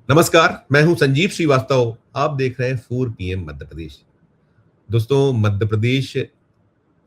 नमस्कार, मैं हूं संजीव श्रीवास्तव। आप देख रहे हैं 4 पीएम मध्य प्रदेश। दोस्तों, मध्य प्रदेश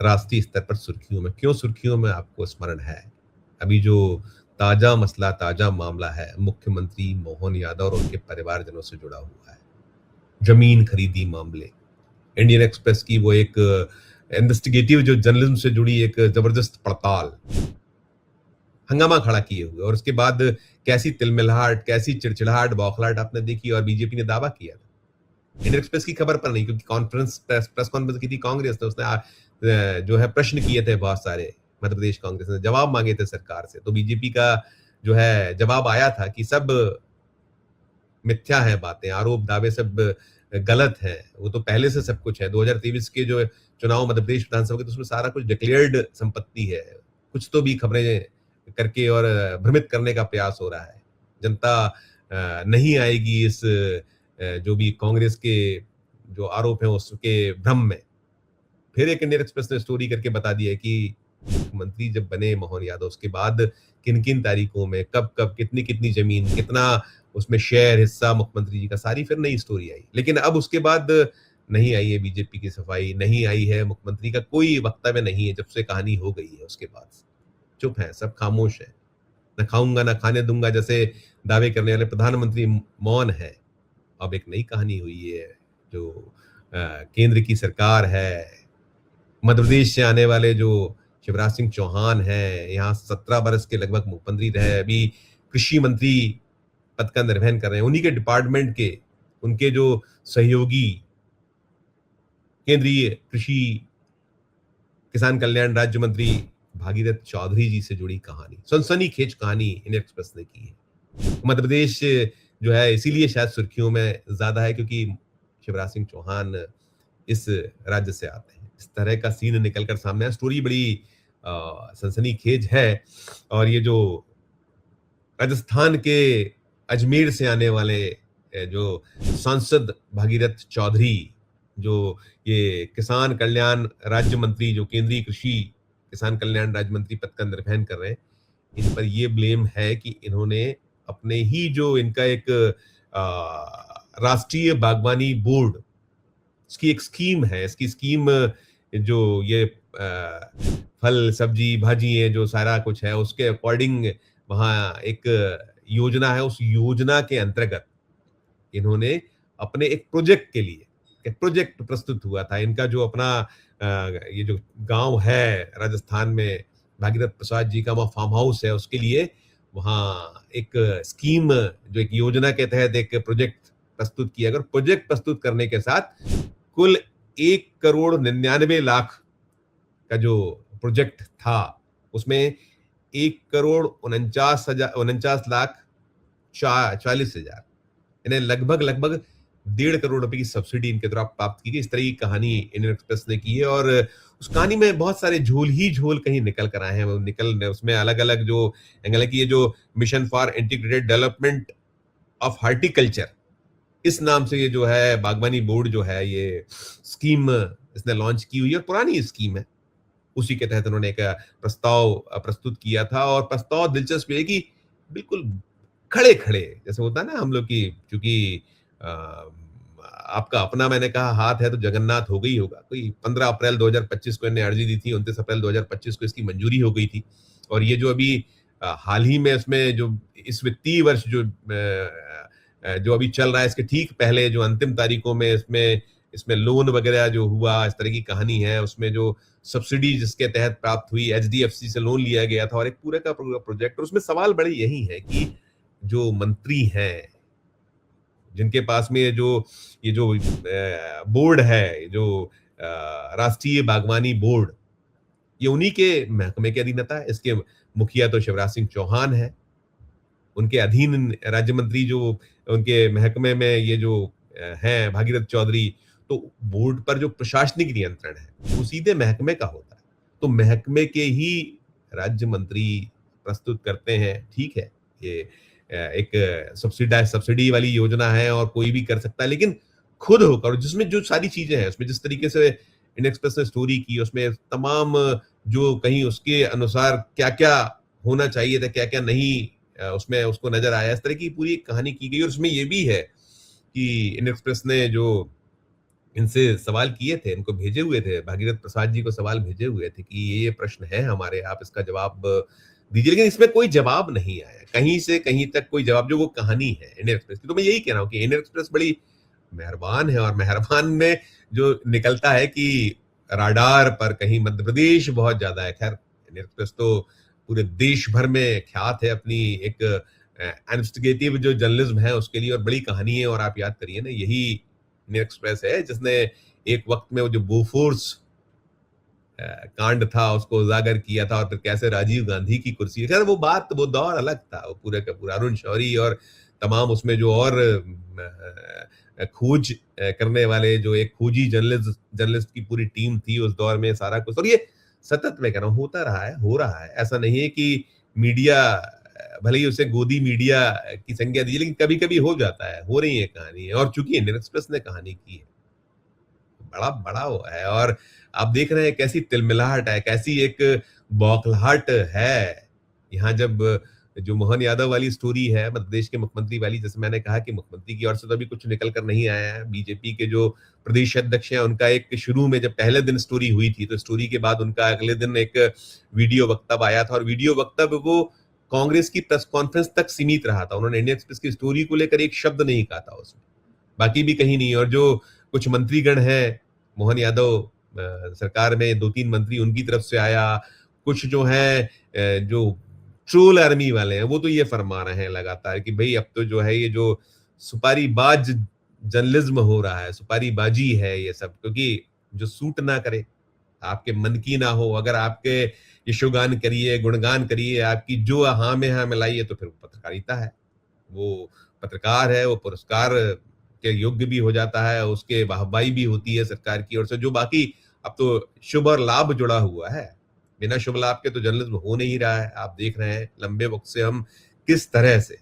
राष्ट्रीय स्तर पर सुर्खियों में क्यों सुर्खियों में आपको स्मरण है? अभी जो ताजा मामला है, मुख्यमंत्री मोहन यादव और उनके परिवारजनों से जुड़ा हुआ है। जमीन खरीदी मामले, इंडियन एक्सप्रेस की वो एक इन्वेस्टिगेटिव जो जर्नलिज्म से जुड़ी एक जबरदस्त पड़ताल, हंगामा खड़ा किए हुए, और उसके बाद कैसी तिलमिलाहट, कैसी चिड़चिड़ाहट, बौखलाहट आपने देखी, और बीजेपी ने दावा किया था। इंडियन एक्सप्रेस की खबर पर नहीं, क्योंकि प्रेस कॉन्फ्रेंस की थी कांग्रेस ने, उसने जो है प्रश्न किए थे बहुत सारे, मध्य प्रदेश कांग्रेस ने जवाब मांगे थे सरकार से, तो बीजेपी का जो है जवाब आया था कि सब मिथ्या है, बातें, आरोप दावे सब गलत है। वो तो पहले से सब कुछ है। 2023 के जो चुनाव मध्य प्रदेश विधानसभा के, तो उसमें सारा कुछ डिक्लेयर्ड संपत्ति है। कुछ तो भी खबरें करके और भ्रमित करने का प्रयास हो रहा है। जनता नहीं आएगी इस जो भी कांग्रेस के जो आरोप हैं उसके भ्रम में। फिर एक इंडियन एक्सप्रेस ने स्टोरी करके बता दिया है कि मुख्यमंत्री जब बने मोहन यादव, उसके बाद किन किन तारीखों में कब कब कितनी कितनी जमीन, कितना उसमें शेयर, हिस्सा मुख्यमंत्री जी का, सारी फिर नई स्टोरी आई। लेकिन अब उसके बाद नहीं आई है बीजेपी की सफाई, नहीं आई है, मुख्यमंत्री का कोई वक्तव्य नहीं है। जब से कहानी हो गई है उसके बाद चुप है, सब खामोश है। न खाऊंगा न खाने दूंगा जैसे दावे करने वाले प्रधानमंत्री मौन है। अब एक नई कहानी हुई है। जो केंद्र की सरकार है, मध्य प्रदेश से आने वाले जो शिवराज सिंह चौहान हैं, यहाँ 17 बरस के लगभग मुख्यमंत्री रहे, अभी कृषि मंत्री पद का निर्वहन कर रहे हैं। उन्हीं के डिपार्टमेंट के उनके जो सहयोगी, केंद्रीय कृषि किसान कल्याण राज्य मंत्री भागीरथ चौधरी जी से जुड़ी कहानी, सनसनीखेज कहानी इंडियन एक्सप्रेस ने की है। मध्य प्रदेश जो है इसीलिए शायद सुर्खियों में ज्यादा है, क्योंकि शिवराज सिंह चौहान इस राज्य से आते हैं। इस तरह का सीन निकलकर सामने आया। स्टोरी बड़ी सनसनीखेज है। और ये जो राजस्थान के अजमेर से आने वाले जो सांसद भागीरथ चौधरी, जो ये किसान कल्याण राज्य मंत्री, जो केंद्रीय कृषि किसान कल्याण राज्य मंत्री पद का निर्वहन कर रहे हैं, इन पर ये ब्लेम है कि इन्होंने अपने ही जो इनका एक राष्ट्रीय बागवानी बोर्ड, इसकी एक स्कीम है, इसकी स्कीम जो ये फल सब्जी भाजी है, जो सारा कुछ है, उसके अकॉर्डिंग वहाँ एक योजना है। उस योजना के अंतर्गत इन्होंने अपने एक प्रोजेक्ट के लिए एक प्रोजेक्ट प्रस्तुत हुआ था। इनका जो अपना ये जो गांव है राजस्थान में, भागीरथ प्रसाद जी का वहाँ फार्म हाउस है, उसके लिए वहाँ एक स्कीम, जो एक योजना के तहत एक प्रोजेक्ट प्रस्तुत किया गया। प्रोजेक्ट प्रस्तुत करने के साथ कुल 1,99,00,000 का जो प्रोजेक्ट था, उसमें 1,49,49,40,000, इन्हें लगभग लगभग 1.5 करोड़ रुपए की सब्सिडी इनके द्वारा प्राप्त की गई। इस तरह की कहानी इंडियन एक्सप्रेस ने की है। और उस कहानी में बहुत सारे झोल ही झोल कहीं निकल कर आए हैं। वो निकल उसमें अलग अलग जो एंगल है कि ये जो mission for integrated development of horticulture, इस नाम से ये जो है बागवानी बोर्ड जो है, ये स्कीम इसने लॉन्च की हुई है, और पुरानी स्कीम है। उसी के तहत उन्होंने एक प्रस्ताव प्रस्तुत किया था। और प्रस्ताव दिलचस्प है कि बिल्कुल खड़े खड़े, जैसे होता है ना हम लोग की, क्योंकि आपका अपना, मैंने कहा, हाथ है तो जगन्नाथ हो गई होगा। कोई 15 अप्रैल 2025 को इन्हें अर्जी दी थी, 29 अप्रैल 2025 को इसकी मंजूरी हो गई थी। और ये जो अभी हाल ही में इसमें जो इस वित्तीय वर्ष जो अभी चल रहा है, इसके ठीक पहले जो अंतिम तारीखों में इसमें इसमें लोन वगैरह जो हुआ, इस तरह की कहानी है। उसमें जो सब्सिडी जिसके तहत प्राप्त हुई, एचडीएफसी से लोन लिया गया था, और एक पूरे का पूरा प्रोजेक्ट। और उसमें सवाल बड़े यही है कि जो मंत्री हैं, जिनके पास में ये जो बोर्ड है, जो राष्ट्रीय बागवानी बोर्ड, ये उन्हीं के महकमे के अधीन आता है। इसके मुखिया तो शिवराज सिंह चौहान है। उनके अधीन राज्य मंत्री जो उनके महकमे में ये जो हैं भागीरथ चौधरी, तो बोर्ड पर जो प्रशासनिक नियंत्रण है वो सीधे महकमे का होता है। तो महकमे के ही राज्य मंत्री प्रस्तुत करते हैं। ठीक है, ये एक सब्सिडी वाली योजना है और कोई भी कर सकता है, लेकिन खुद होकर, और जिसमें जो सारी चीजें हैं, उसमें जिस तरीके से इंडियन एक्सप्रेस ने स्टोरी की, उसमें तमाम जो कहीं उसके अनुसार क्या क्या होना चाहिए था, क्या क्या नहीं उसमें उसको नजर आया। इस तरह की पूरी कहानी की गई और उसमें ये भी है कि इंडियन एक्सप्रेस ने जो इनसे सवाल किए थे, इनको भेजे हुए थे, भागीरथ प्रसाद जी को सवाल भेजे हुए थे कि ये प्रश्न है हमारे, आप इसका जवाब दीजिए, लेकिन इसमें कोई जवाब नहीं आया, कहीं से कहीं तक कोई जवाब। जो वो कहानी है इंडियन एक्सप्रेस की, तो मैं यही कह रहा हूँ कि इंडियन एक्सप्रेस बड़ी मेहरबान है और मेहरबान में जो निकलता है कि राडार पर कहीं मध्य प्रदेश बहुत ज्यादा है। खैर, इंडियन एक्सप्रेस तो पूरे देश भर में ख्यात है अपनी एक इन्वेस्टिगेटिव जो जर्नलिज्म है उसके लिए, और बड़ी कहानी है। और आप याद करिए ना, यही इंडियन एक्सप्रेस है जिसने एक वक्त में वो जो बोफोर्स कांड था उसको उजागर किया था, और फिर कैसे राजीव गांधी की कुर्सी, खैर वो बात, वो दौर अलग था, वो पूरे का पूरा अरुण शौरी और तमाम उसमें जो और खोज करने वाले जो एक खोजी जर्नलिस्ट की पूरी टीम थी उस दौर में, सारा कुछ। और ये सतत मैं कह रहा हूँ होता रहा है, हो रहा है। ऐसा नहीं है कि मीडिया भले ही उसे गोदी मीडिया की संज्ञा दी, लेकिन कभी कभी हो जाता है, हो रही है कहानी है। और चूंकि इंडियन एक्सप्रेस ने कहानी की है, बड़ा बड़ा वो है, और आप देख रहे हैं कैसी तिलमिलाहट है, कैसी एक बौखलाहट है यहाँ। जब जो मोहन यादव वाली स्टोरी है, मध्य प्रदेश के मुख्यमंत्री वाली, जैसे मैंने कहा कि मुख्यमंत्री की ओर से तो अभी कुछ निकल कर नहीं आया है। बीजेपी के जो प्रदेश अध्यक्ष हैं उनका एक शुरू में जब पहले दिन स्टोरी हुई थी, तो स्टोरी के बाद उनका अगले दिन एक वीडियो वक्तव्य आया था, और वीडियो वक्तव्य वो कांग्रेस की प्रेस कॉन्फ्रेंस तक सीमित रहा था। उन्होंने इंडियन एक्सप्रेस की स्टोरी को लेकर एक शब्द नहीं कहा था उसमें, बाकी भी कहीं नहीं। और जो कुछ मंत्रीगण हैं, मोहन यादव सरकार में 2-3 मंत्री उनकी तरफ से आया, कुछ जो है जो ट्रोल आर्मी वाले हैं वो तो ये फरमा रहे हैं लगातार कि भाई अब तो जो है ये जो सुपारीबाज जर्नलिज्म हो रहा है, सुपारीबाजी है ये सब, क्योंकि जो सूट ना करे, आपके मन की ना हो, अगर आपके यशोगान करिए, गुणगान करिए, आपकी जो हाँ में हाँ मिलाइए, तो फिर वो पत्रकारिता है, वो पत्रकार है, वो पुरस्कार के योग्य भी हो जाता है, उसके वाहवाही भी होती है सरकार की ओर से। जो बाकी अब तो शुभ और लाभ जुड़ा हुआ है, बिना शुभ लाभ के तो जर्नलिज्म हो नहीं रहा है। आप देख रहे हैं लंबे वक्त से हम किस तरह से,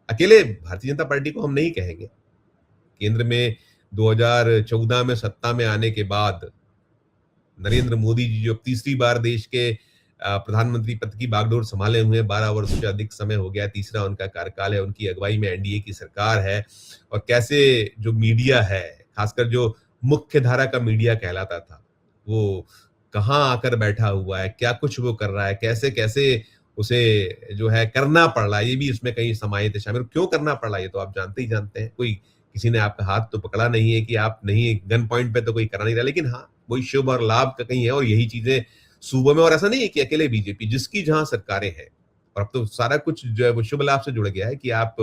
अकेले भारतीय जनता पार्टी को हम नहीं कहेंगे, केंद्र में 2014 में सत्ता में आने के बाद नरेंद्र मोदी जी जो तीसरी बार देश के प्रधानमंत्री पद की बागडोर संभाले हुए, 12 वर्ष से अधिक समय हो गया, तीसरा उनका कार्यकाल है, उनकी अगुवाई में एनडीए की सरकार है। और कैसे जो मीडिया है, खासकर जो मुख्य धारा का मीडिया कहलाता था, वो कहाँ आकर बैठा हुआ है, क्या कुछ वो कर रहा है, कैसे कैसे उसे जो है करना पड़ रहा है, ये भी इसमें कहीं समाहित है, शामिल। क्यों करना पड़ रहा है ये तो आप जानते ही जानते हैं, कोई किसी ने आपका हाथ तो पकड़ा नहीं है कि आप नहीं, गन पॉइंट पे तो कोई करा नहीं रहा, लेकिन हाँ वही शुभ और लाभ का कहीं है। और यही चीजें सूबों में, और ऐसा नहीं है कि अकेले बीजेपी, जिसकी जहां सरकारें हैं, और अब तो सारा कुछ जो है वो शुभ लाभ से जुड़ गया है कि आप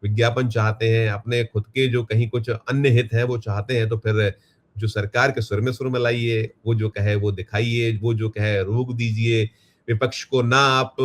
विज्ञापन चाहते हैं, अपने खुद के जो कहीं कुछ अन्य हित है वो चाहते हैं, तो फिर जो सरकार के सुर में लाइए, वो जो कहे वो दिखाइए, वो जो कहे रोक दीजिए, विपक्ष को ना आप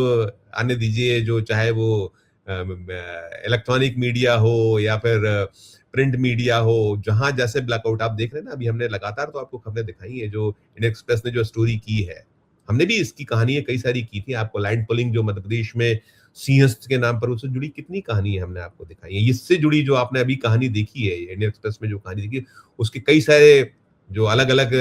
आने दीजिए, जो चाहे वो इलेक्ट्रॉनिक मीडिया हो या फिर प्रिंट मीडिया हो, जहां जैसे ब्लैकआउट आप देख रहे हैं ना, अभी हमने लगातार तो आपको खबरें दिखाई है, जो इंडियन एक्सप्रेस ने जो स्टोरी की है, हमने भी इसकी कहानी कई सारी की थी आपको। लैंड पुलिंग जो मध्य प्रदेश में सिंहस्थ के नाम पर, उससे जुड़ी कितनी कहानी है हमने आपको दिखाई है। इससे जुड़ी जो आपने अभी कहानी देखी है, इंडियन एक्सप्रेस में जो कहानी देखी, उसके कई सारे जो अलग अलग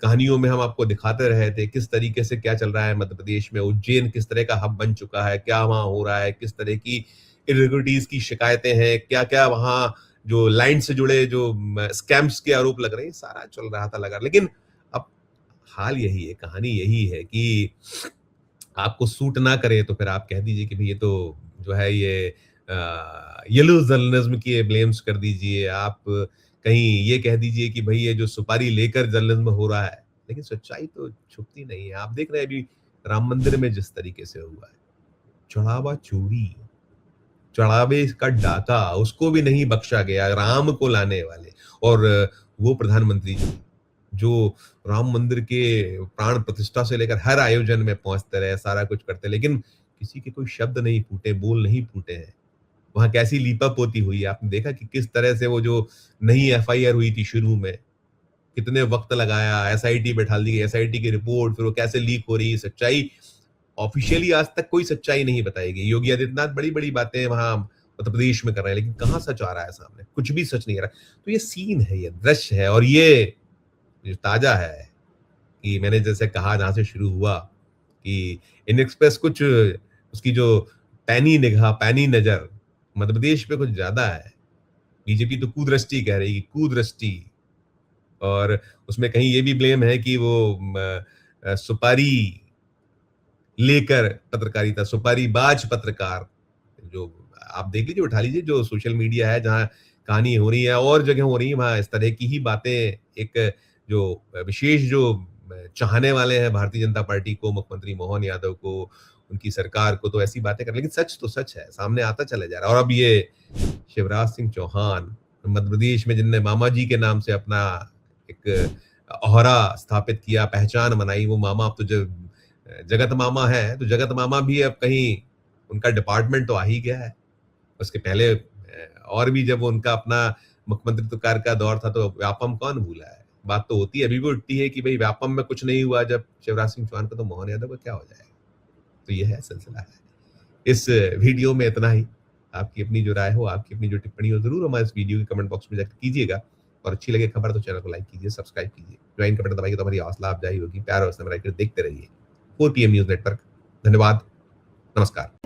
कहानियों में हम आपको दिखाते रहे थे किस तरीके से क्या चल रहा है मध्य प्रदेश में। उज्जैन किस तरह का हब बन चुका है, क्या वहां हो रहा है, किस तरह की इरेगुलरिटीज की शिकायतें हैं, क्या क्या वहां जो लाइन से जुड़े जो स्कैम्स के आरोप लग रहे हैं, सारा चल रहा था लगा। लेकिन अब हाल यही है, कहानी यही है कि आपको सूट ना करे तो फिर आप कह दीजिए कि भाई ये तो जो है ये येलो जर्नलिज्म की ब्लेम्स कर दीजिए, आप कहीं ये कह दीजिए कि भाई ये जो सुपारी लेकर जर्नलिज्म हो रहा है, लेकिन सच्चाई तो छुपती नहीं है। आप देख रहे हैं अभी राम मंदिर में जिस तरीके से हुआ है, चढ़ावा चोरी, चढ़ावे का डाका, उसको भी नहीं बख्शा गया, राम को लाने वाले, और वो प्रधानमंत्री जी जो राम मंदिर के प्राण प्रतिष्ठा से लेकर हर आयोजन में पहुंचते रहे, सारा कुछ करते, लेकिन किसी के कोई शब्द नहीं फूटे, बोल नहीं फूटे हैं। वहां कैसी लीपापोती हुई है, आपने देखा कि किस तरह से वो जो नई एफआईआर हुई थी शुरू में, कितने वक्त लगाया, एसआईटी बैठा दी गई, एसआईटी की रिपोर्ट, फिर वो कैसे लीक हो रही है, सच्चाई ऑफिशियली आज तक कोई सच्चाई नहीं बताई गई। योगी आदित्यनाथ बड़ी बड़ी बातें वहां उत्तर प्रदेश में कर रहे हैं, लेकिन कहां सच आ रहा है सामने, कुछ भी सच नहीं आ रहा। तो ये सीन है, ये दृश्य है, और ये जो ताजा है कि मैंने जैसे कहा जहां से शुरू हुआ कि इन एक्सप्रेस कुछ उसकी जो पैनी निगाह, पैनी नजर मध्य प्रदेश पे कुछ ज्यादा है। बीजेपी तो कुदृष्टि कह रही है, कुदृष्टि। और उसमें कहीं ये भी ब्लेम है कि वो सुपारी लेकर पत्रकारिता, सुपारीबाज पत्रकार, जो आप देख लीजिए, उठा लीजिए, जो सोशल मीडिया है जहां कहानी हो रही है और जगह हो रही है, वहां इस तरह की ही बातें, एक जो विशेष जो चाहने वाले हैं भारतीय जनता पार्टी को, मुख्यमंत्री मोहन यादव को, उनकी सरकार को, तो ऐसी बातें कर, लेकिन सच तो सच है, सामने आता चला जा रहा है। और अब ये शिवराज सिंह चौहान मध्य प्रदेश में, जिनने मामा जी के नाम से अपना एक ओहरा स्थापित किया, पहचान बनाई, वो मामा अब तो जगत मामा है, तो जगत मामा भी अब कहीं उनका डिपार्टमेंट तो आ ही गया है। उसके पहले और भी जब उनका अपना मुख्यमंत्री कार्य का दौर था, तो व्यापम कौन भूला है। बात तो होती है, अभी भी उठती है कि भाई व्यापम में कुछ नहीं हुआ जब शिवराज सिंह चौहान का, तो मोहन यादव का क्या हो जाएगा। तो ये है सिलसिला है। इस वीडियो में इतना ही। आपकी अपनी जो राय हो, आपकी अपनी जो टिप्पणी हो, जरूर हमारे इस वीडियो के कमेंट बॉक्स में जाकर कीजिएगा। और अच्छी लगे खबर तो चैनल को लाइक कीजिए, सब्सक्राइब कीजिए, ज्वाइन का बटन दबाइए, तो हमारी हौसला अफजाई होगी। प्यार और समझ देखते रहिए 4 PM न्यूज नेटवर्क। धन्यवाद, नमस्कार।